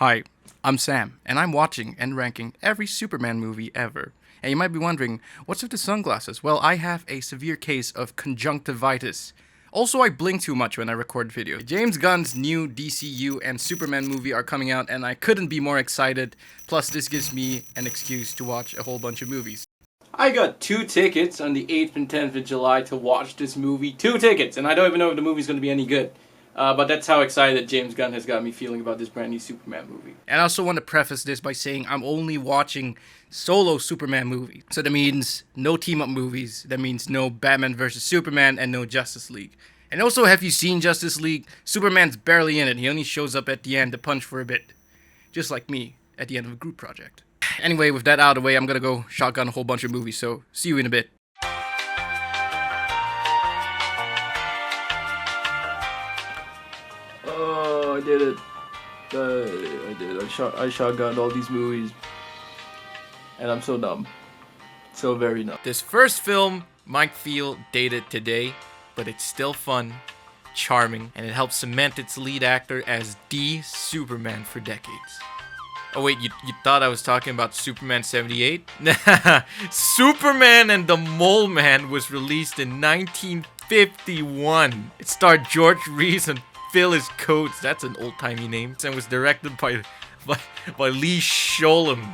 Hi, I'm Sam, and I'm watching and ranking every Superman movie ever. And you might be wondering, what's with the sunglasses? Well, I have a severe case of conjunctivitis. Also, I blink too much when I record videos. James Gunn's new DCU and Superman movie are coming out, and I couldn't be more excited. Plus, this gives me an excuse to watch a whole bunch of movies. I got 2 tickets on the 8th and 10th of July to watch this movie. 2 tickets, and I don't even know if the movie's going to be any good. But that's how excited James Gunn has got me feeling about this brand new Superman movie. And I also want to preface this by saying I'm only watching solo Superman movies. So that means no team-up movies. That means no Batman vs. Superman and no Justice League. And also, have you seen Justice League? Superman's barely in it. He only shows up at the end to punch for a bit. Just like me at the end of a group project. Anyway, with that out of the way, I'm gonna go shotgun a whole bunch of movies. So, see you in a bit. Oh, I did it. I did. I shotgunned all these movies. And I'm so dumb. So very dumb. This first film might feel dated today, but it's still fun, charming, and it helps cement its lead actor as the Superman for decades. Oh wait, you thought I was talking about Superman 78? Superman and the Mole Man was released in 1951. It starred George Reeves and Phyllis Coates, that's an old-timey name, and was directed by Lee Sholem.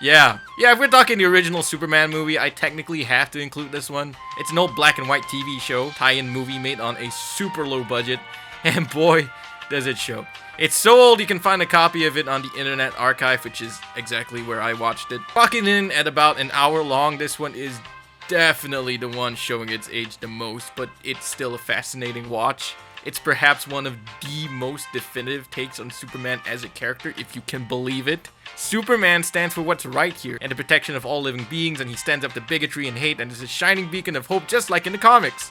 Yeah, if we're talking the original Superman movie, I technically have to include this one. It's an old black and white TV show, tie-in movie made on a super low budget, and boy, does it show. It's so old you can find a copy of it on the Internet Archive, which is exactly where I watched it. Clocking in at about an hour long, this one is definitely the one showing its age the most, but it's still a fascinating watch. It's perhaps one of the most definitive takes on Superman as a character, if you can believe it. Superman stands for what's right here, and the protection of all living beings, and he stands up to bigotry and hate, and is a shining beacon of hope just like in the comics.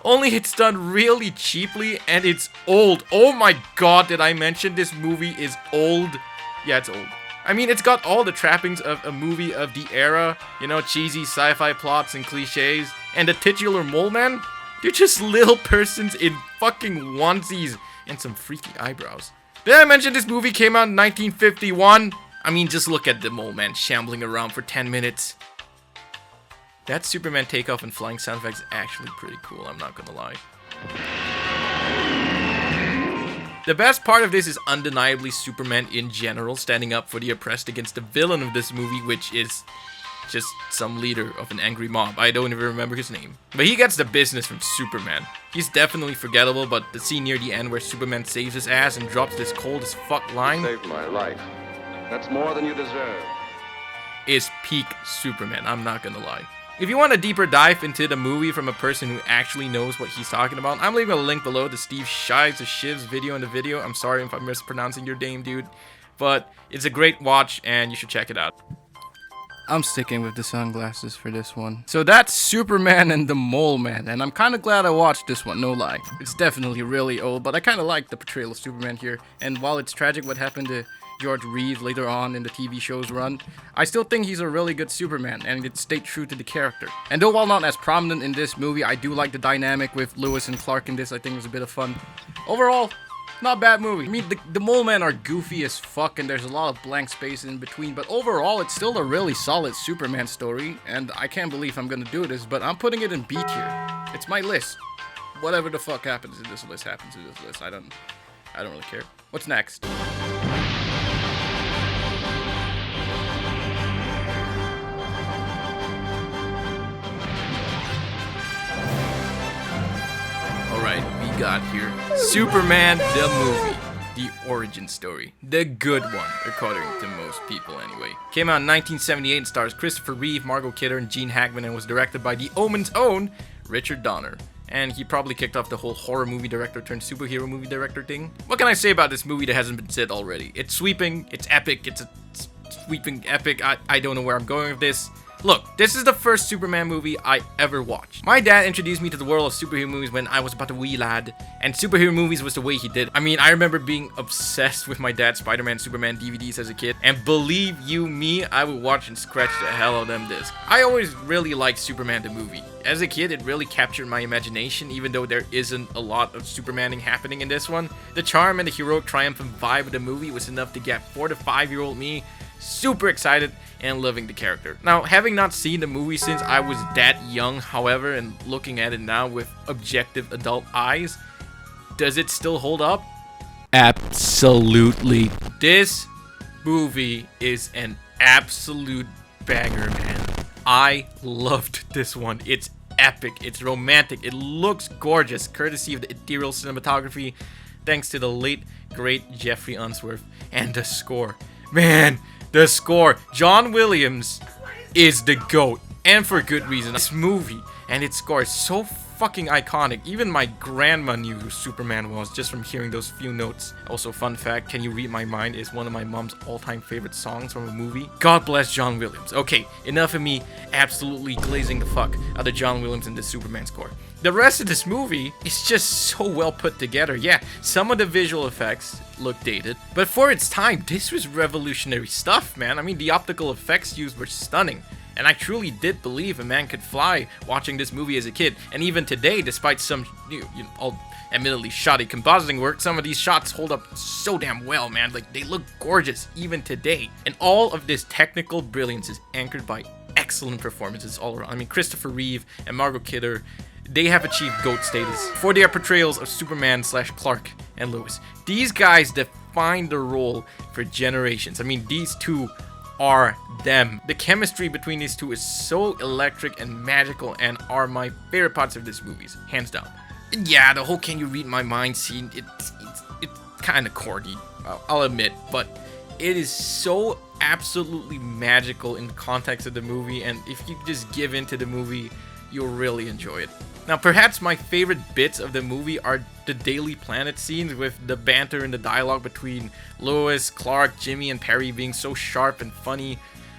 Only it's done really cheaply, and it's old. Oh my god, did I mention this movie is old? Yeah, it's old. I mean, it's got all the trappings of a movie of the era, you know, cheesy sci-fi plots and cliches, and the titular Mole Man? They're just little persons in fucking onesies and some freaky eyebrows. Did I mention this movie came out in 1951? I mean, just look at the Mole Man shambling around for 10 minutes. That Superman takeoff and flying sound effect is actually pretty cool, I'm not gonna lie. The best part of this is undeniably Superman in general standing up for the oppressed against the villain of this movie, which is just some leader of an angry mob. I don't even remember his name. But he gets the business from Superman. He's definitely forgettable, but the scene near the end where Superman saves his ass and drops this cold as fuck line saved my life. That's more than you deserve. Is peak Superman, I'm not gonna lie. If you want a deeper dive into the movie from a person who actually knows what he's talking about, I'm leaving a link below to Steve Shives of Shiv's video in the video. I'm sorry if I'm mispronouncing your name, dude. But it's a great watch and you should check it out. I'm sticking with the sunglasses for this one. So that's Superman and the Mole Man, and I'm kind of glad I watched this one, no lie. It's definitely really old, but I kind of like the portrayal of Superman here. And while it's tragic what happened to George Reeve later on in the TV show's run, I still think he's a really good Superman, and it stayed true to the character. And though while not as prominent in this movie, I do like the dynamic with Lois and Clark in this. I think it was a bit of fun. Overall, not a bad movie. I mean, the Mole Men are goofy as fuck, and there's a lot of blank space in between, but overall, it's still a really solid Superman story, and I can't believe I'm gonna do this, but I'm putting it in B tier. It's my list. Whatever the fuck happens in this list happens in this list. I don't really care. What's next? Alright, we got here Superman the movie, the origin story, the good one, according to most people anyway. Came out in 1978 and stars Christopher Reeve, Margot Kidder, and Gene Hackman, and was directed by The Omen's own Richard Donner. And he probably kicked off the whole horror movie director turned superhero movie director thing. What can I say about this movie that hasn't been said already? It's sweeping, it's epic, it's a sweeping epic. I don't know where I'm going with this. Look, this is the first Superman movie I ever watched. My dad introduced me to the world of superhero movies when I was about a wee lad, and superhero movies was the way he did. I mean, I remember being obsessed with my dad's Spider-Man, Superman DVDs as a kid, and believe you me, I would watch and scratch the hell out of them discs. I always really liked Superman the movie. As a kid, it really captured my imagination, even though there isn't a lot of Supermaning happening in this one. The charm and the heroic triumphant vibe of the movie was enough to get 4 to 5-year-old me super excited and loving the character. Now, having not seen the movie since I was that young, however, and looking at it now with objective adult eyes, does it still hold up? Absolutely. This movie is an absolute banger, man. I loved this one. It's epic, it's romantic, it looks gorgeous, courtesy of the ethereal cinematography, thanks to the late, great Jeffrey Unsworth, and the score. Man, the score. John Williams is the GOAT, and for good reason. This movie and its score is so fucking iconic. Even my grandma knew who Superman was just from hearing those few notes. Also, fun fact, Can You Read My Mind is one of my mom's all-time favorite songs from a movie. God bless John Williams. Okay, enough of me absolutely glazing the fuck out of John Williams in the Superman score. The rest of this movie is just so well put together. Yeah, some of the visual effects look dated, but for its time, this was revolutionary stuff, man. I mean, the optical effects used were stunning. And I truly did believe a man could fly watching this movie as a kid. And even today, despite some, admittedly shoddy compositing work, some of these shots hold up so damn well, man. Like, they look gorgeous even today. And all of this technical brilliance is anchored by excellent performances all around. I mean, Christopher Reeve and Margot Kidder, they have achieved GOAT status for their portrayals of Superman / Clark and Lois. These guys defined the role for generations. I mean, these two are them. The chemistry between these two is so electric and magical and are my favorite parts of this movie, hands down. And yeah, the whole "Can You Read My Mind" scene, it's kind of corny, I'll admit, but it is so absolutely magical in the context of the movie, and if you just give in to the movie, you'll really enjoy it. Now, perhaps my favorite bits of the movie are the Daily Planet scenes with the banter and the dialogue between Lois, Clark, Jimmy, and Perry being so sharp and funny.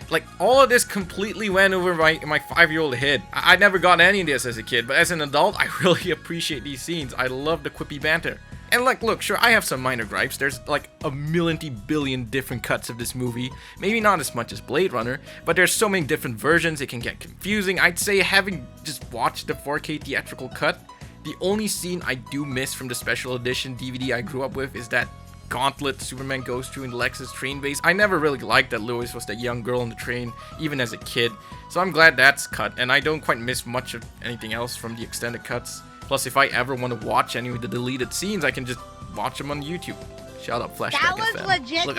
Like, all of this completely went over my 5-year-old head. I never got any of this as a kid, but as an adult, I really appreciate these scenes. I love the quippy banter. And like, look, sure, I have some minor gripes. There's like a billion different cuts of this movie. Maybe not as much as Blade Runner, but there's so many different versions, it can get confusing. I'd say having just watched the 4K theatrical cut, the only scene I do miss from the special edition DVD I grew up with is that gauntlet Superman goes through in the Lexus train base. I never really liked that Lois was that young girl on the train, even as a kid. So I'm glad that's cut, and I don't quite miss much of anything else from the extended cuts. Plus, if I ever want to watch any of the deleted scenes, I can just watch them on YouTube. Shout out Flashback That was FM. legit. Look,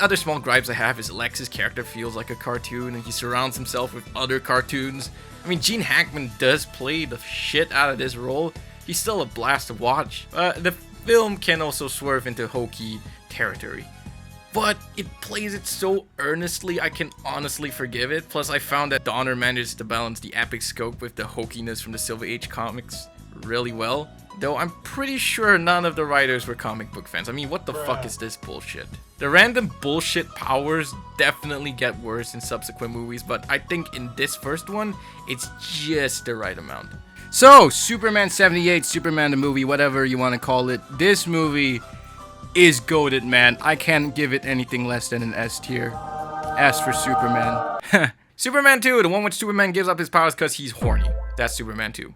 other small gripes I have is Lex's character feels like a cartoon, and he surrounds himself with other cartoons. I mean, Gene Hackman does play the shit out of this role. He's still a blast to watch. The film can also swerve into hokey territory, but it plays it so earnestly I can honestly forgive it. Plus, I found that Donner managed to balance the epic scope with the hokiness from the Silver Age comics really well, though I'm pretty sure none of the writers were comic book fans. I mean, what the fuck is this bullshit? The random bullshit powers definitely get worse in subsequent movies, but I think in this first one, it's just the right amount. So, Superman 78, Superman the movie, whatever you want to call it, this movie is goated, man. I can't give it anything less than an S tier. S for Superman. Superman 2, the one which Superman gives up his powers because he's horny. That's Superman 2.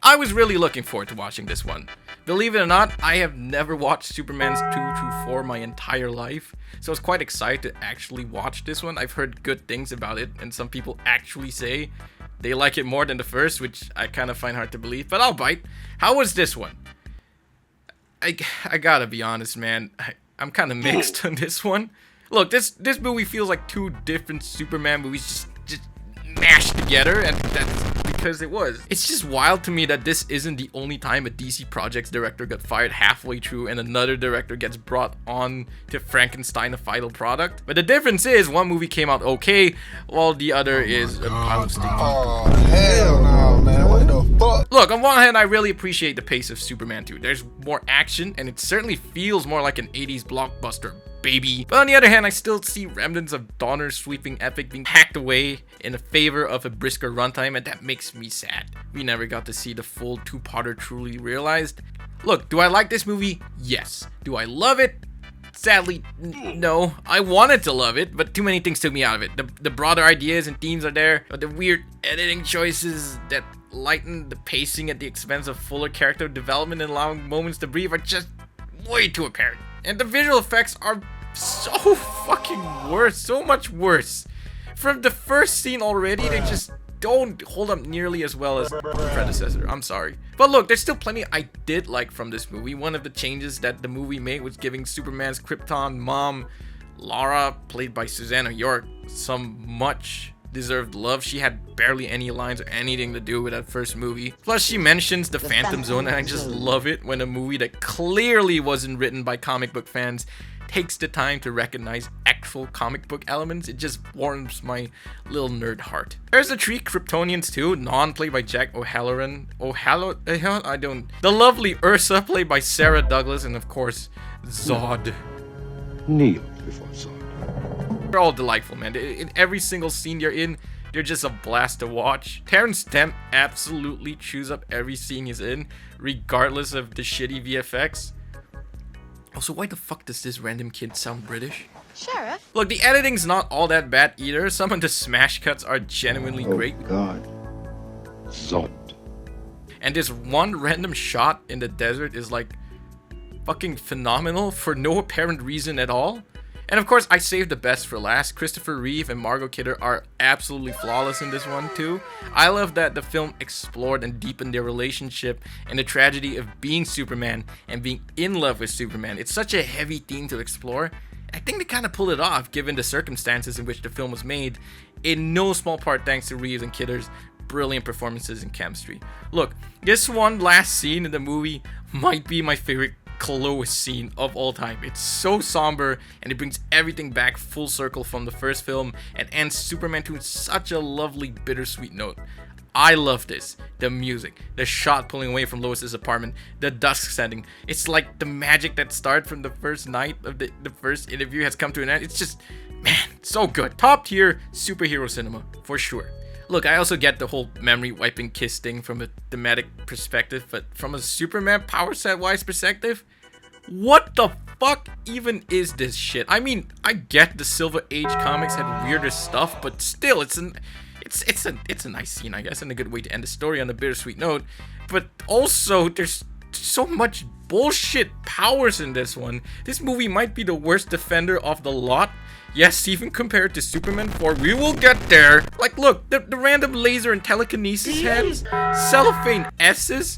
I was really looking forward to watching this one. Believe it or not, I have never watched Superman's 2 through 4 my entire life, so I was quite excited to actually watch this one. I've heard good things about it, and some people actually say they like it more than the first, which I kind of find hard to believe, but I'll bite. How was this one? I gotta be honest, man. I'm kind of mixed on this one. Look, this movie feels like two different Superman movies just mashed together, and that's because it was. It's just wild to me that this isn't the only time a DC Projects director got fired halfway through and another director gets brought on to Frankenstein a final product. But the difference is one movie came out okay, while the other is a pile of stinky. Oh, hell no, man. What the fuck? Look, on one hand, I really appreciate the pace of Superman 2. There's more action, and it certainly feels more like an 80s blockbuster, baby. But on the other hand, I still see remnants of Donner's sweeping epic being hacked away in favor of a brisker runtime, and that makes me sad. We never got to see the full two-parter truly realized. Look, do I like this movie? Yes. Do I love it? Sadly, no. I wanted to love it, but too many things took me out of it. The broader ideas and themes are there, but the weird editing choices that lighten the pacing at the expense of fuller character development and allowing moments to breathe are just way too apparent. And the visual effects are so fucking worse, so much worse. From the first scene already, they just don't hold up nearly as well as the predecessor. I'm sorry. But look, there's still plenty I did like from this movie. One of the changes that the movie made was giving Superman's Krypton mom, Lara, played by Susanna York, some much deserved love. She had barely any lines or anything to do with that first movie. Plus, she mentions the Phantom Zone, and I just love it when a movie that clearly wasn't written by comic book fans takes the time to recognize actual comic book elements. It just warms my little nerd heart. There's the three Kryptonians too, Non played by Jack O'Halloran, the lovely Ursa played by Sarah Douglas, and of course Zod. Kneel before Zod. They're all delightful, man. In every single scene they're in, they're just a blast to watch. Terrence Stamp absolutely chews up every scene he's in, regardless of the shitty VFX. Also, why the fuck does this random kid sound British? Sheriff? Look, the editing's not all that bad either. Some of the smash cuts are genuinely great. God. Zod. And this one random shot in the desert is like fucking phenomenal for no apparent reason at all. And of course, I saved the best for last. Christopher Reeve and Margot Kidder are absolutely flawless in this one too. I love that the film explored and deepened their relationship and the tragedy of being Superman and being in love with Superman. It's such a heavy theme to explore. I think they kind of pulled it off given the circumstances in which the film was made, in no small part thanks to Reeves and Kidder's brilliant performances and chemistry. Look, this one last scene in the movie might be my favorite Clois scene of all time. It's so somber and it brings everything back full circle from the first film and ends Superman 2 in such a lovely bittersweet note. I love this. The music, the shot pulling away from Lois's apartment, the dusk setting. It's like the magic that started from the first night of the first interview has come to an end. It's just, man, so good. Top tier superhero cinema, for sure. Look, I also get the whole memory wiping kiss thing from a thematic perspective, but from a Superman power set wise perspective, what the fuck even is this shit? I mean, I get the Silver Age comics had weirder stuff, but still, it's a nice scene, I guess, and a good way to end the story on a bittersweet note. But also, there's so much bullshit powers in this one. This movie might be the worst defender of the lot. Yes, even compared to Superman 4, we will get there. Like, look, the random laser and telekinesis heads, cellophane S's.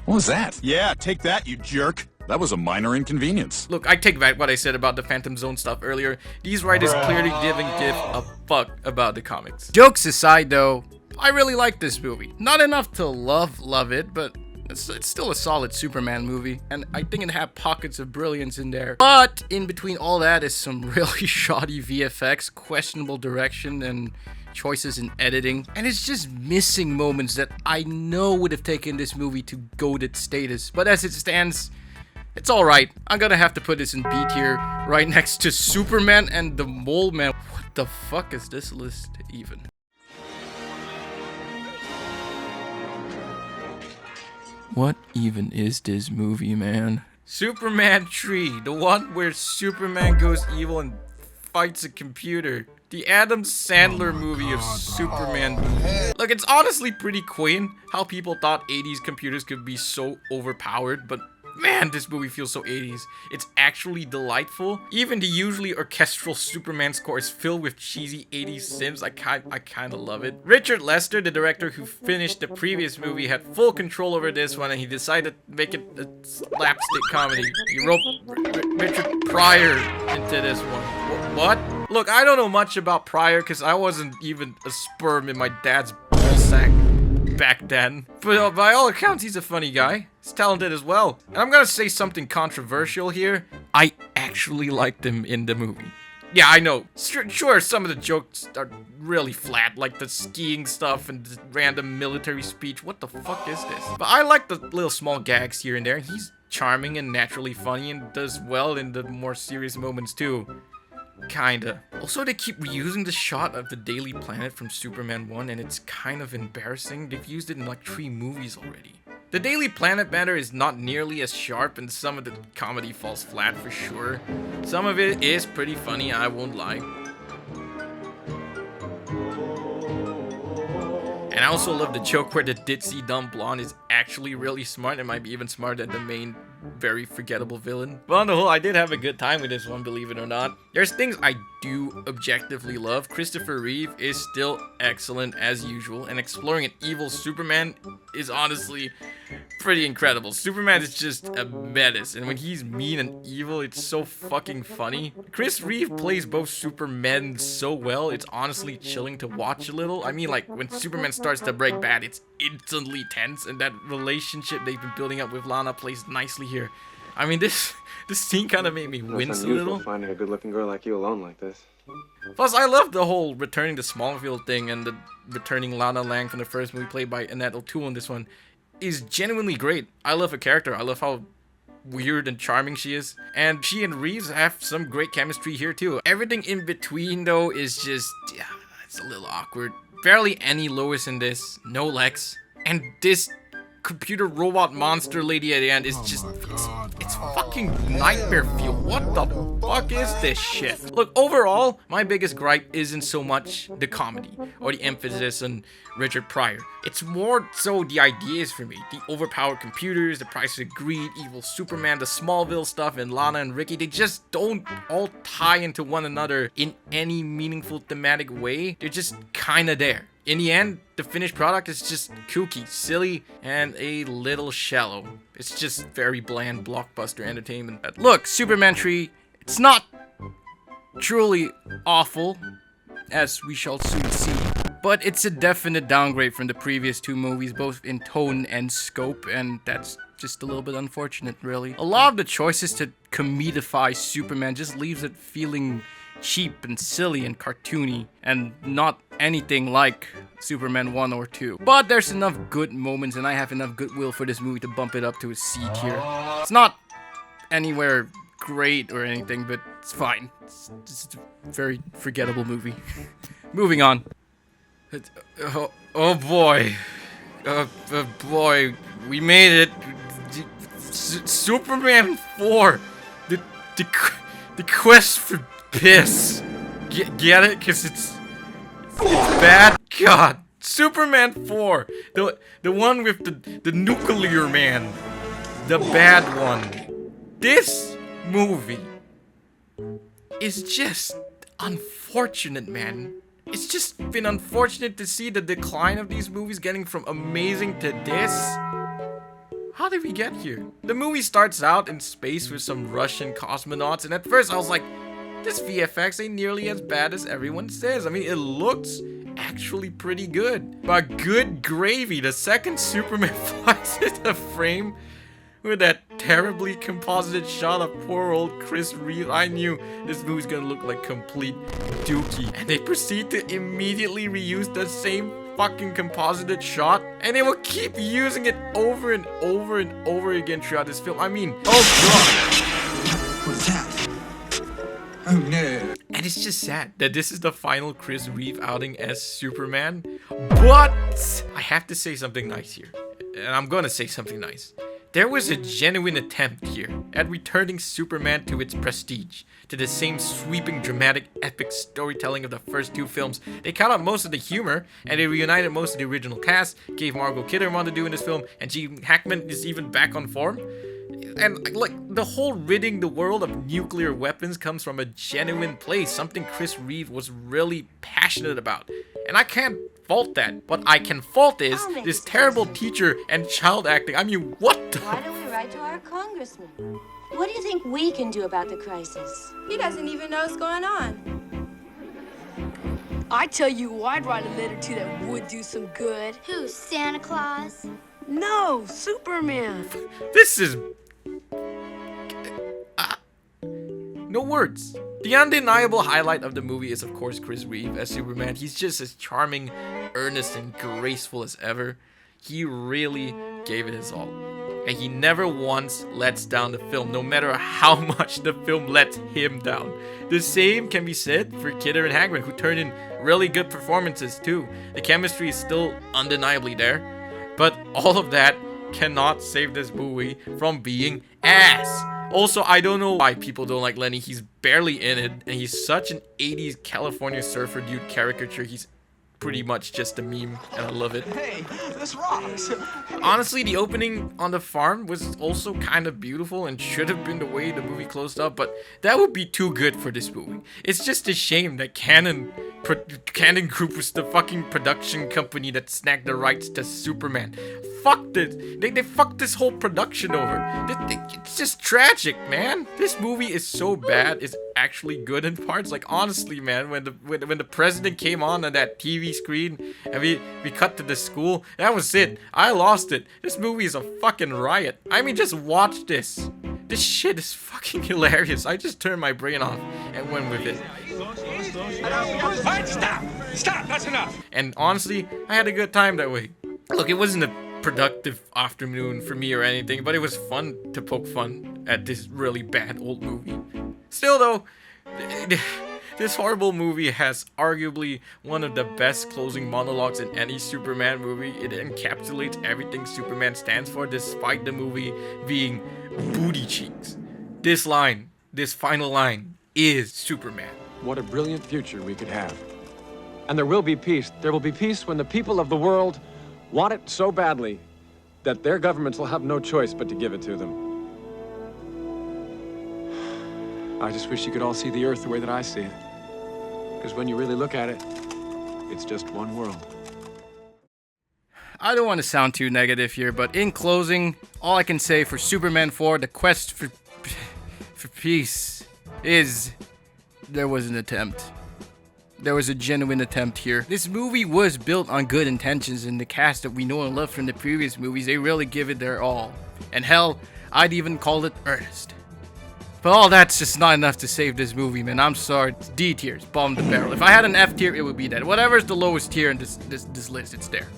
What was that? Yeah, take that, you jerk. That was a minor inconvenience. Look, I take back what I said about the Phantom Zone stuff earlier. These writers clearly didn't give a fuck about the comics. Jokes aside, though, I really like this movie. Not enough to love it, but it's still a solid Superman movie, and I think it had pockets of brilliance in there. But in between all that is some really shoddy VFX, questionable direction, and choices in editing, and it's just missing moments that I know would have taken this movie to goated status. But as it stands, it's alright. I'm gonna have to put this in B tier right next to Superman and the Mole Man. What the fuck is this list even? What even is this movie, man? Superman 3, the one where Superman goes evil and fights a computer. The Adam Sandler movie of Superman. Look, it's honestly pretty quaint how people thought 80s computers could be so overpowered, but man, this movie feels so 80s. It's actually delightful. Even the usually orchestral Superman score is filled with cheesy 80s synths. I kind of love it. Richard Lester, the director who finished the previous movie, had full control over this one, and he decided to make it a slapstick comedy. He wrote Richard Pryor into this one. What? Look, I don't know much about Pryor because I wasn't even a sperm in my dad's ballsack back then. But by all accounts, he's a funny guy. He's talented as well. And I'm gonna say something controversial here. I actually liked him in the movie. Yeah, I know. Sure, some of the jokes are really flat, like the skiing stuff and the random military speech. What the fuck is this? But I like the little small gags here and there. He's charming and naturally funny and does well in the more serious moments too. Kinda. Also, they keep reusing the shot of the Daily Planet from Superman 1, and it's kind of embarrassing. They've used it in like 3 movies already. The Daily Planet banner is not nearly as sharp, and some of the comedy falls flat for sure. Some of it is pretty funny, I won't lie. And I also love the joke where the ditzy dumb blonde is actually really smart and might be even smarter than the main very forgettable villain. But on the whole, I did have a good time with this one, believe it or not. There's things I do objectively love. Christopher Reeve is still excellent as usual, and exploring an evil Superman is honestly pretty incredible. Superman is just a menace, and when he's mean and evil, it's so fucking funny. Chris Reeve plays both Supermen so well, it's honestly chilling to watch a little. I mean, like, when Superman starts to break bad, it's instantly tense, and that relationship they've been building up with Lana plays nicely here. I mean, this scene kind of made me wince a little. Finding a good-looking girl like you alone like this. Plus, I love the whole returning to Smallville thing, and the returning Lana Lang from the first movie played by Annette O'Toole in this one is genuinely great. I love her character. I love how weird and charming she is. And she and Reeves have some great chemistry here too. Everything in between though is just, yeah, it's a little awkward. Barely any Lois in this, no Lex. And this computer robot monster lady at the end is just, it's fucking nightmare fuel. What the fuck is this shit? Look, overall, my biggest gripe isn't so much the comedy or the emphasis on Richard Pryor. It's more so the ideas for me. The overpowered computers, the price of greed, evil Superman, the Smallville stuff, and Lana and Ricky, they just don't all tie into one another in any meaningful thematic way. They're just kinda there. In the end, the finished product is just kooky, silly, and a little shallow. It's just very bland blockbuster entertainment. But look, Superman 3, it's not truly awful, as we shall soon see, but it's a definite downgrade from the previous 2 movies, both in tone and scope, and that's just a little bit unfortunate, really. A lot of the choices to comedify Superman just leaves it feeling cheap and silly and cartoony, and not anything like Superman 1 or 2. But there's enough good moments, and I have enough goodwill for this movie to bump it up to a C tier. It's not anywhere great or anything, but it's fine. It's just a very forgettable movie. Moving on. Oh boy. Boy, we made it. Superman 4. The quest for piss. Get it? Cause it's bad. God. Superman 4. The one with the nuclear man. The bad one. This movie is just unfortunate, man. It's just been unfortunate to see the decline of these movies getting from amazing to this. How did we get here? The movie starts out in space with some Russian cosmonauts, and at first I was like, this VFX ain't nearly as bad as everyone says. I mean, it looks actually pretty good. But good gravy, the second Superman flies into frame with that terribly composited shot of poor old Chris Reeve, I knew this movie's gonna look like complete dookie. And they proceed to immediately reuse the same fucking composited shot, and they will keep using it over and over and over again throughout this film. I mean, oh god. What's that? Oh no. And it's just sad that this is the final Chris Reeve outing as Superman. But I have to say something nice here. And I'm gonna say something nice. There was a genuine attempt here at returning Superman to its prestige, to the same sweeping, dramatic, epic storytelling of the first 2 films. They cut out most of the humor, and they reunited most of the original cast, gave Margot Kidder more to do in this film, and Gene Hackman is even back on form. And like, the whole ridding the world of nuclear weapons comes from a genuine place, something Chris Reeve was really passionate about. And I can't fault that. What I can fault is this terrible teacher and child acting. I mean, what the? Why don't we write to our congressman? What do you think we can do about the crisis? He doesn't even know what's going on. I tell you who I'd write a letter to that would do some good. Who, Santa Claus? No, Superman. This is... no words. The undeniable highlight of the movie is of course Chris Reeve as Superman. He's just as charming, earnest, and graceful as ever. He really gave it his all. And he never once lets down the film, no matter how much the film lets him down. The same can be said for Kidder and Hagman, who turned in really good performances too. The chemistry is still undeniably there, but all of that cannot save this movie from being ass. Also, I don't know why people don't like Lenny. He's barely in it, and he's such an 80s California surfer dude caricature. He's pretty much just a meme, and I love it. Hey, this rocks. Honestly, the opening on the farm was also kind of beautiful and should have been the way the movie closed up, but that would be too good for this movie. It's just a shame that Canon Group was the fucking production company that snagged the rights to Superman. Fuck this. They fucked this whole production over. It's just tragic, man. This movie is so bad, it's actually good in parts. Like, honestly, man, when the president came on that TV screen and we cut to the school, that was it. I lost it. This movie is a fucking riot. I mean, just watch this. This shit is fucking hilarious. I just turned my brain off and went with it. Stop, that's enough. And honestly, I had a good time that way. Look, it wasn't a productive afternoon for me or anything, but it was fun to poke fun at this really bad old movie. Still though, this horrible movie has arguably one of the best closing monologues in any Superman movie. It encapsulates everything Superman stands for, despite the movie being booty cheeks. This line, this final line, is Superman. What a brilliant future we could have. And there will be peace. There will be peace when the people of the world want it so badly that their governments will have no choice but to give it to them. I just wish you could all see the Earth the way that I see it. Because when you really look at it, it's just one world. I don't want to sound too negative here, but in closing, all I can say for Superman 4, the quest for peace is there was an attempt. There was a genuine attempt here. This movie was built on good intentions, and the cast that we know and love from the previous movies, they really give it their all. And hell, I'd even call it earnest. But all that's just not enough to save this movie, man. I'm sorry. It's D tier. It's bottom of the barrel. If I had an F tier, it would be that. Whatever's the lowest tier in this list, it's there.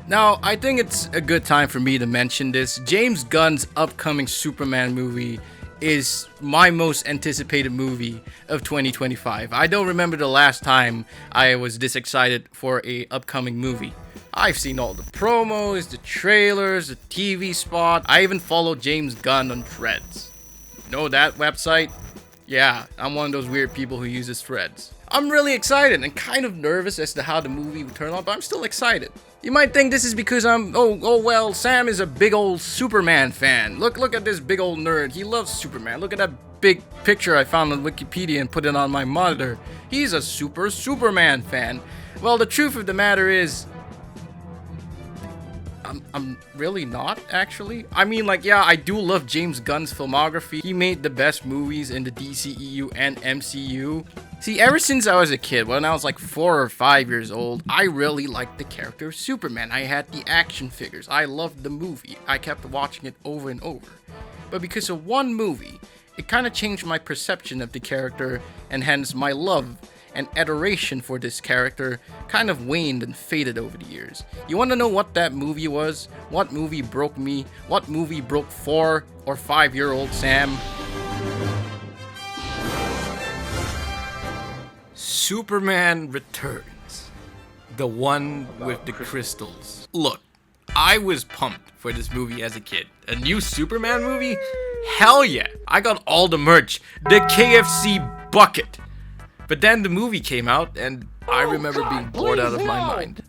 Now, I think it's a good time for me to mention this. James Gunn's upcoming Superman movie is my most anticipated movie of 2025. I don't remember the last time I was this excited for a upcoming movie. I've seen all the promos, the trailers, the TV spot. I even followed James Gunn on Threads. Know that website? Yeah, I'm one of those weird people who uses Threads. I'm really excited and kind of nervous as to how the movie will turn out, but I'm still excited. You might think this is because well, Sam is a big old Superman fan. Look at this big old nerd. He loves Superman. Look at that big picture I found on Wikipedia and put it on my monitor. He's a Superman fan. Well, the truth of the matter is, I'm really not, actually. I mean, like, yeah, I do love James Gunn's filmography. He made the best movies in the DCEU and MCU. See, ever since I was a kid, when I was like 4 or 5 years old, I really liked the character of Superman. I had the action figures. I loved the movie. I kept watching it over and over. But because of one movie, it kind of changed my perception of the character, and hence my love and adoration for this character kind of waned and faded over the years. You want to know what that movie was? What movie broke me? What movie broke 4 or 5-year-old Sam? Superman Returns. The one with the crystals. Look, I was pumped for this movie as a kid. A new Superman movie? Hell yeah! I got all the merch. The KFC bucket. But then the movie came out, and I remember being bored out of my mind.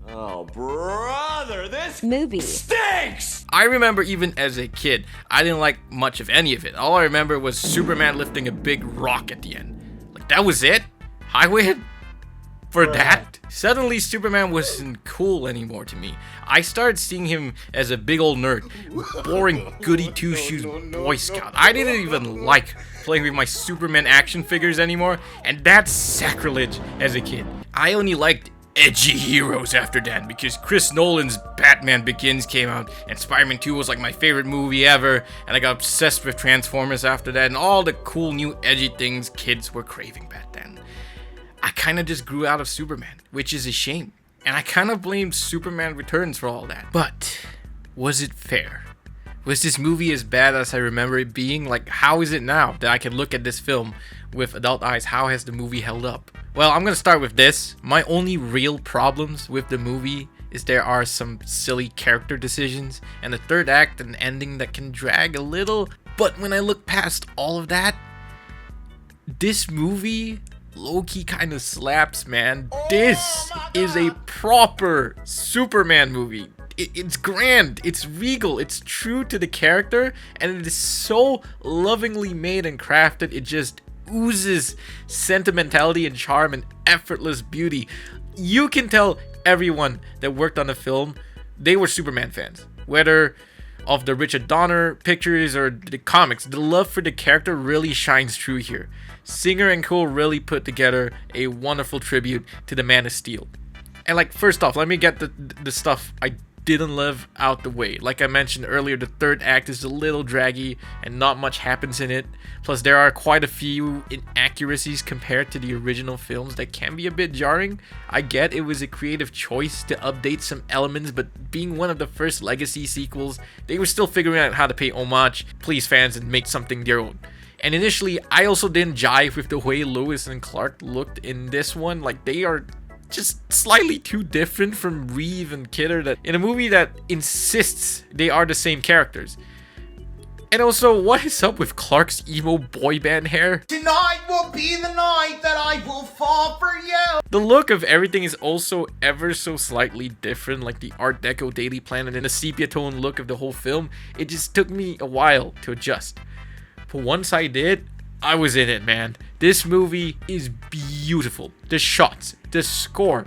Oh, brother, this Movie stinks! I remember even as a kid, I didn't like much of any of it. All I remember was Superman lifting a big rock at the end. Like, that was it? I waited for that? Suddenly, Superman wasn't cool anymore to me. I started seeing him as a big old nerd, boring goody two-shoes Boy Scout. I didn't even like playing with my Superman action figures anymore, and that's sacrilege as a kid. I only liked edgy heroes after that, because Chris Nolan's Batman Begins came out, and Spider-Man 2 was like my favorite movie ever, and I got obsessed with Transformers after that, and all the cool new edgy things kids were craving back then. I kind of just grew out of Superman, which is a shame, and I kind of blame Superman Returns for all that. But was it fair? Was this movie as bad as I remember it being? Like, how is it now that I can look at this film with adult eyes? How has the movie held up? Well, I'm gonna start with this. My only real problems with the movie is there are some silly character decisions and the third act and ending that can drag a little. But when I look past all of that, this movie low-key kind of slaps, man. This is a proper Superman movie. It's grand, it's regal, it's true to the character, and it is so lovingly made and crafted. It just oozes sentimentality and charm and effortless beauty. You can tell everyone that worked on the film, they were Superman fans. Whether of the Richard Donner pictures or the comics, the love for the character really shines through here. Singer and Co really put together a wonderful tribute to the Man of Steel. And like, first off, let me get the stuff I didn't live out the way. Like I mentioned earlier, the third act is a little draggy and not much happens in it. Plus there are quite a few inaccuracies compared to the original films that can be a bit jarring. I get it was a creative choice to update some elements, but being one of the first legacy sequels, they were still figuring out how to pay homage, please fans, and make something their own. And initially, I also didn't jive with the way Lois and Clark looked in this one. Like, they are just slightly too different from Reeve and Kidder that in a movie that insists they are the same characters. And also, what is up with Clark's emo boy band hair? Tonight will be the night that I will fall for you. The look of everything is also ever so slightly different, like the Art Deco Daily Planet and the sepia tone look of the whole film. It just took me a while to adjust. But once I did, I was in it, man. This movie is beautiful. The shots, the score,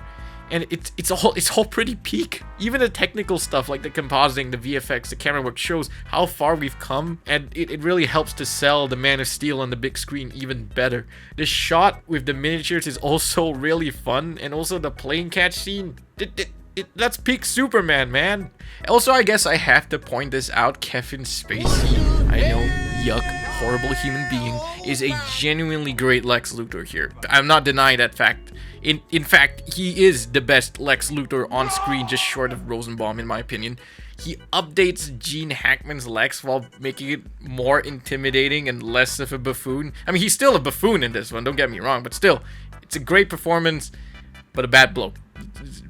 and it's all pretty peak. Even the technical stuff like the compositing, the VFX, the camera work shows how far we've come, and it really helps to sell the Man of Steel on the big screen even better. The shot with the miniatures is also really fun, and also the plane catch scene. That's peak Superman, man. Also, I guess I have to point this out. Kevin Spacey, I know, yuck, horrible human being, is a genuinely great Lex Luthor here. I'm not denying that fact. In fact, he is the best Lex Luthor on screen, just short of Rosenbaum, in my opinion. He updates Gene Hackman's Lex while making it more intimidating and less of a buffoon. I mean, he's still a buffoon in this one, don't get me wrong, but still, it's a great performance, but a bad blow.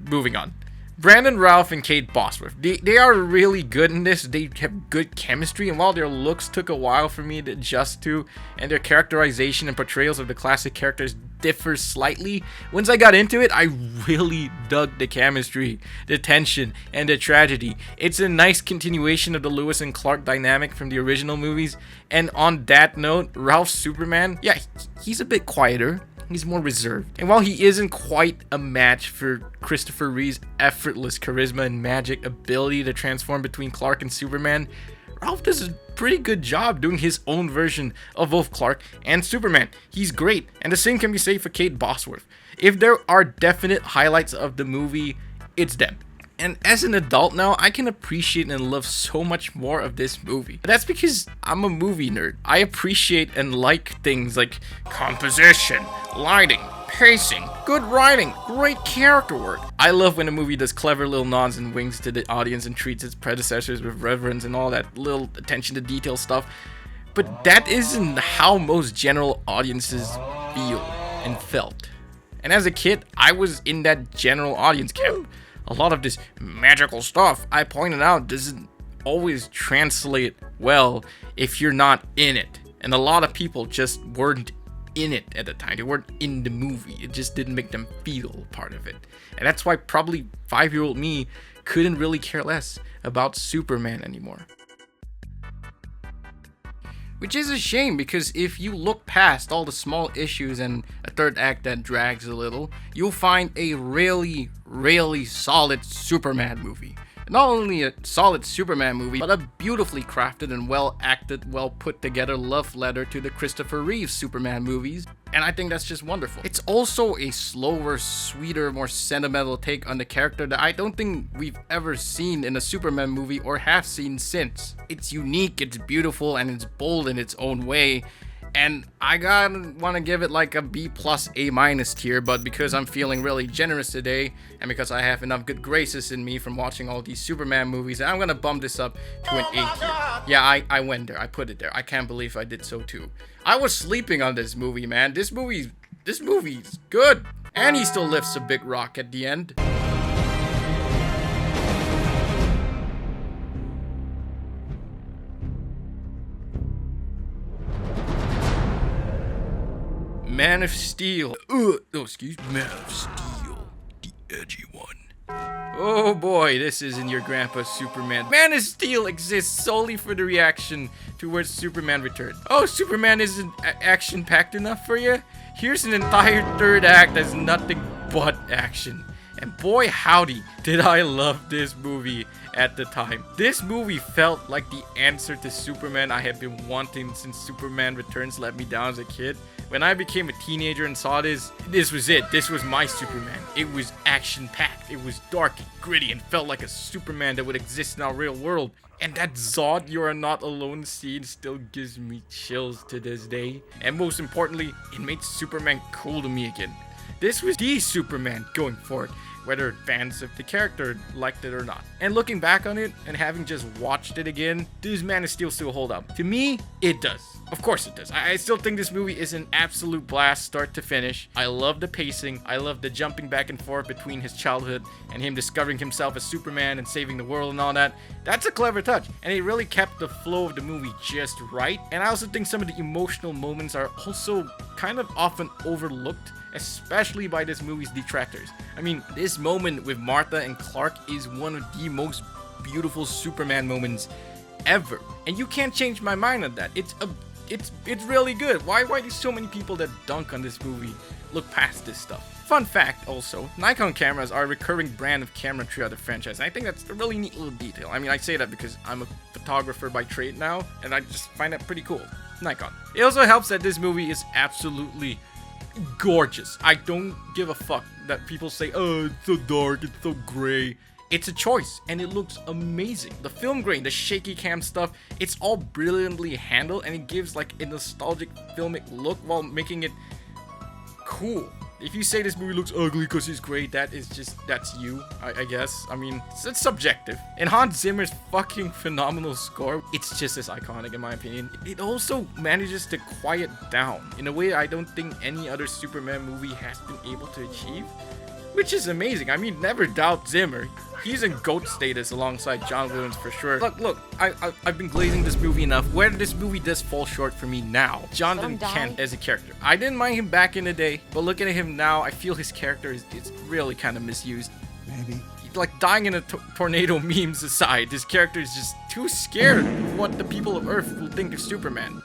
Moving on. Brandon Routh and Kate Bosworth, they are really good in this. They have good chemistry, and while their looks took a while for me to adjust to, and their characterization and portrayals of the classic characters differ slightly, once I got into it, I really dug the chemistry, the tension, and the tragedy. It's a nice continuation of the Lewis and Clark dynamic from the original movies, and on that note, Ralph's Superman, yeah, he's a bit quieter. He's more reserved. And while he isn't quite a match for Christopher Reeve's effortless charisma and magic ability to transform between Clark and Superman, Ralph does a pretty good job doing his own version of both Clark and Superman. He's great, and the same can be said for Kate Bosworth. If there are definite highlights of the movie, it's them. And as an adult now, I can appreciate and love so much more of this movie. That's because I'm a movie nerd. I appreciate and like things like composition, lighting, pacing, good writing, great character work. I love when a movie does clever little nods and winks to the audience and treats its predecessors with reverence and all that little attention to detail stuff. But that isn't how most general audiences feel and felt. And as a kid, I was in that general audience camp. A lot of this magical stuff I pointed out doesn't always translate well if you're not in it. And a lot of people just weren't in it at the time. They weren't in the movie. It just didn't make them feel part of it. And that's why probably 5-year-old me couldn't really care less about Superman anymore. Which is a shame, because if you look past all the small issues and a third act that drags a little, you'll find a really, really solid Superman movie. Not only a solid Superman movie, but a beautifully crafted and well acted, well put together love letter to the Christopher Reeve Superman movies. And I think that's just wonderful. It's also a slower, sweeter, more sentimental take on the character that I don't think we've ever seen in a Superman movie or have seen since. It's unique, it's beautiful, and it's bold in its own way. And I want to give it like a B+, A- tier, but because I'm feeling really generous today, and because I have enough good graces in me from watching all these Superman movies, I'm gonna bump this up to an A tier. Yeah, I went there. I put it there. I can't believe I did so too. I was sleeping on this movie, man. This movie's good. And he still lifts a big rock at the end. Man of Steel. Man of Steel. The edgy one. Oh boy, this isn't your grandpa's Superman. Man of Steel exists solely for the reaction towards Superman Returns. Oh, Superman isn't action-packed enough for you? Here's an entire third act that's nothing but action. And boy howdy, did I love this movie at the time. This movie felt like the answer to Superman I had been wanting since Superman Returns let me down as a kid. When I became a teenager and saw this was it. This was my Superman. It was action-packed. It was dark and gritty and felt like a Superman that would exist in our real world. And that Zod "You Are Not Alone" scene still gives me chills to this day. And most importantly, it made Superman cool to me again. This was the Superman going forward, whether fans of the character liked it or not. And looking back on it, and having just watched it again, does Man of Steel still hold up? To me, it does. Of course it does. I still think this movie is an absolute blast start to finish. I love the pacing. I love the jumping back and forth between his childhood and him discovering himself as Superman and saving the world and all that. That's a clever touch, and it really kept the flow of the movie just right. And I also think some of the emotional moments are also kind of often overlooked, especially by this movie's detractors. I mean, this moment with Martha and Clark is one of the most beautiful Superman moments ever. And you can't change my mind on that. It's really good. Why do so many people that dunk on this movie look past this stuff? Fun fact also, Nikon cameras are a recurring brand of camera throughout the franchise. And I think that's a really neat little detail. I mean, I say that because I'm a photographer by trade now, and I just find that pretty cool. Nikon. It also helps that this movie is absolutely gorgeous. I don't give a fuck that people say, oh, it's so dark, it's so gray. It's a choice, and it looks amazing. The film grain, the shaky cam stuff, it's all brilliantly handled, and it gives like a nostalgic filmic look while making it cool. If you say this movie looks ugly because it's great, that's you, I guess. I mean, it's subjective. And Hans Zimmer's fucking phenomenal score, it's just as iconic in my opinion. It also manages to quiet down in a way I don't think any other Superman movie has been able to achieve, which is amazing. I mean, never doubt Zimmer. He's in GOAT status alongside John Williams for sure. Look, I've been glazing this movie enough. Where this movie does fall short for me now, Jonathan Kent as a character. I didn't mind him back in the day, but looking at him now, I feel his character is really kind of misused. Maybe. Like, dying in a tornado memes aside, his character is just too scared of what the people of Earth will think of Superman.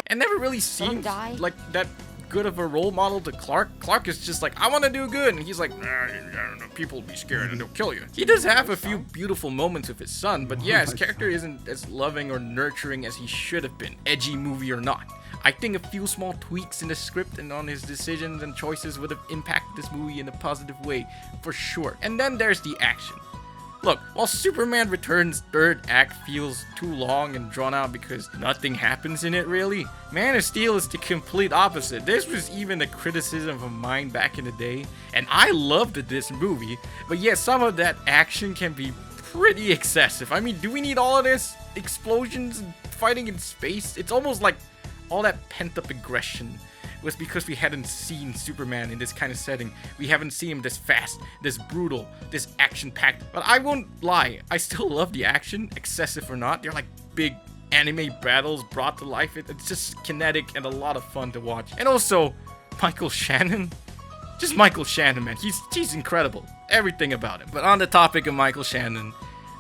And never really seemed like that good of a role model to Clark. Clark is just like, I want to do good, and he's like, I don't know, people will be scared and they'll kill you. He does have a few beautiful moments with his son, but yeah, his character isn't as loving or nurturing as he should have been, edgy movie or not. I think a few small tweaks in the script and on his decisions and choices would have impacted this movie in a positive way, for sure. And then there's the action. Look, while Superman Returns' third act feels too long and drawn out because nothing happens in it really, Man of Steel is the complete opposite. This was even a criticism of mine back in the day, and I loved this movie, but yeah, some of that action can be pretty excessive. I mean, do we need all of this? Explosions and fighting in space? It's almost like all that pent-up aggression was because we hadn't seen Superman in this kind of setting. We haven't seen him this fast, this brutal, this action-packed. But I won't lie, I still love the action, excessive or not. They're like big anime battles brought to life. It's just kinetic and a lot of fun to watch. And also, Michael Shannon. Just Michael Shannon, man. He's incredible. Everything about him. But on the topic of Michael Shannon,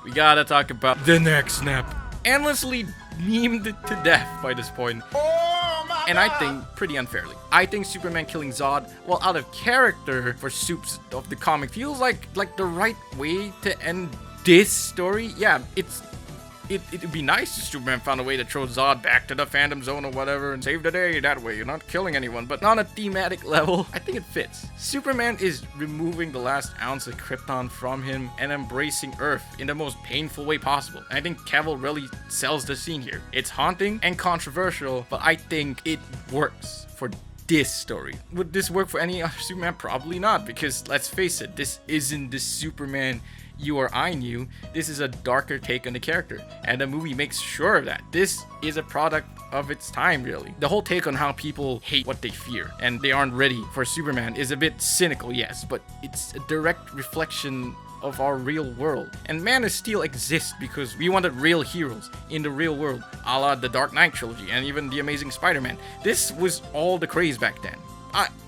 we gotta talk about the neck snap. Endlessly memed to death by this point. Oh my and I think pretty unfairly. I think Superman killing Zod, while out of character for soups of the comic, feels like the right way to end this story. Yeah, it'd be nice if Superman found a way to throw Zod back to the Phantom Zone or whatever and save the day that way. You're not killing anyone, but on a thematic level, I think it fits. Superman is removing the last ounce of Krypton from him and embracing Earth in the most painful way possible. And I think Cavill really sells the scene here. It's haunting and controversial, but I think it works for this story. Would this work for any other Superman? Probably not, because let's face it, this isn't the Superman you or I knew. This is a darker take on the character, and the movie makes sure of that. This is a product of its time, really. The whole take on how people hate what they fear and they aren't ready for Superman is a bit cynical, yes, but it's a direct reflection of our real world. And Man of Steel exists because we wanted real heroes in the real world, a la the Dark Knight trilogy and even the Amazing Spider-Man. This was all the craze back then.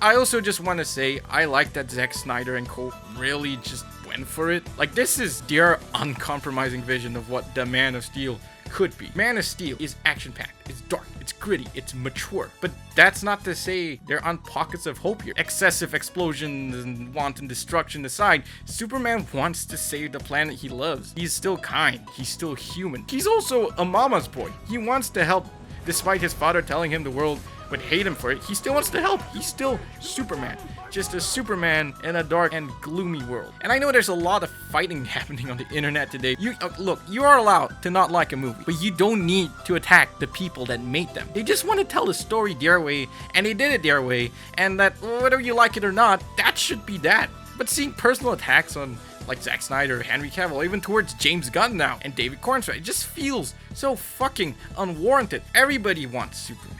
I also just want to say I like that Zack Snyder and co really just went for it. Like, this is their uncompromising vision of what the Man of Steel could be. Man of Steel is action-packed, it's dark, it's gritty, it's mature. But that's not to say there aren't pockets of hope here. Excessive explosions and wanton destruction aside, Superman wants to save the planet he loves. He's still kind, he's still human. He's also a mama's boy. He wants to help, despite his father telling him the world would hate him for it. He still wants to help. He's still Superman. Just a Superman in a dark and gloomy world. And I know there's a lot of fighting happening on the internet today. Look, you are allowed to not like a movie, but you don't need to attack the people that made them. They just want to tell the story their way, and they did it their way, and that whether you like it or not, that should be that. But seeing personal attacks on like Zack Snyder, Henry Cavill, even towards James Gunn now, and David Cornswell, it just feels so fucking unwarranted. Everybody wants Superman.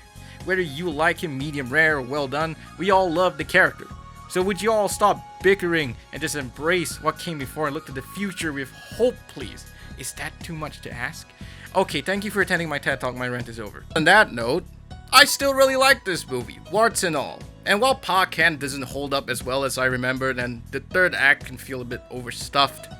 Whether you like him medium rare or well done, we all love the character. So would you all stop bickering and just embrace what came before and look to the future with hope, please? Is that too much to ask? Okay, thank you for attending my TED Talk. My rant is over. On that note, I still really like this movie, warts and all. And while Pa Kent doesn't hold up as well as I remembered, and the third act can feel a bit overstuffed,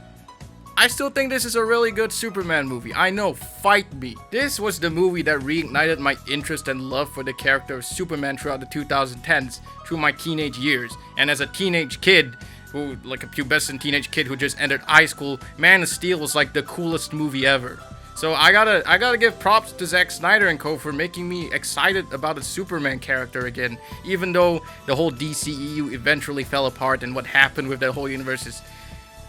I still think this is a really good Superman movie. I know, fight me. This was the movie that reignited my interest and love for the character of Superman throughout the 2010s, through my teenage years. And as a teenage kid, like a pubescent teenage kid who just entered high school, Man of Steel was like the coolest movie ever. So I gotta give props to Zack Snyder and co for making me excited about a Superman character again, even though the whole DCEU eventually fell apart and what happened with that whole universe is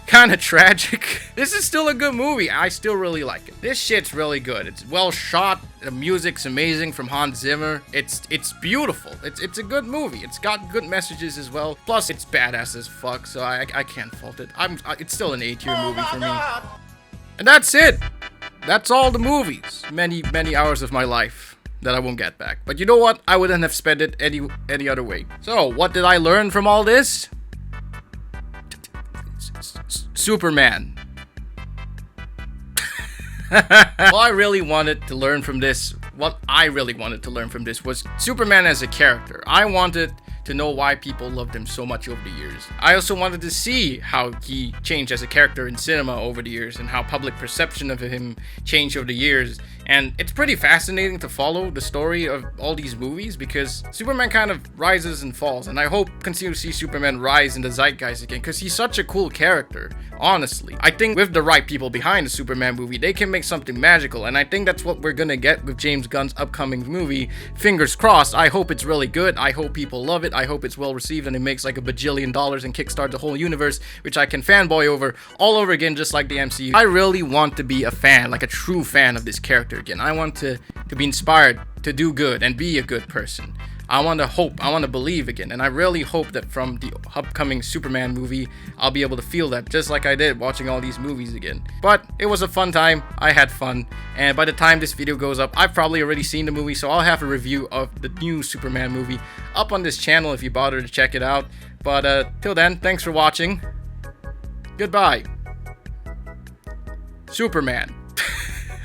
kind of tragic. This is still a good movie. I still really like it. This shit's really good. It's well shot. The music's amazing from Hans Zimmer. It's beautiful. It's a good movie. It's got good messages as well. Plus, it's badass as fuck, so I can't fault it. It's still an A-tier movie for me. And that's it. That's all the movies. Many hours of my life that I won't get back. But you know what? I wouldn't have spent it any other way. So, what did I learn from all this? Superman. What I really wanted to learn from this was Superman as a character. I wanted to know why people loved him so much over the years. I also wanted to see how he changed as a character in cinema over the years and how public perception of him changed over the years. And it's pretty fascinating to follow the story of all these movies because Superman kind of rises and falls, and I hope continue to see Superman rise in the zeitgeist again because he's such a cool character, honestly. I think with the right people behind the Superman movie, they can make something magical, and I think that's what we're gonna get with James Gunn's upcoming movie. Fingers crossed. I hope it's really good. I hope people love it. I hope it's well received and it makes like $1 bajillion and kickstarts the whole universe, which I can fanboy over all over again, just like the MCU. I really want to be a fan, like a true fan of this character again. I want to be inspired to do good and be a good person. I want to hope, I want to believe again, and I really hope that from the upcoming Superman movie, I'll be able to feel that just like I did watching all these movies again. But it was a fun time, I had fun, and by the time this video goes up, I've probably already seen the movie, so I'll have a review of the new Superman movie up on this channel if you bother to check it out. But till then, thanks for watching. Goodbye. Superman.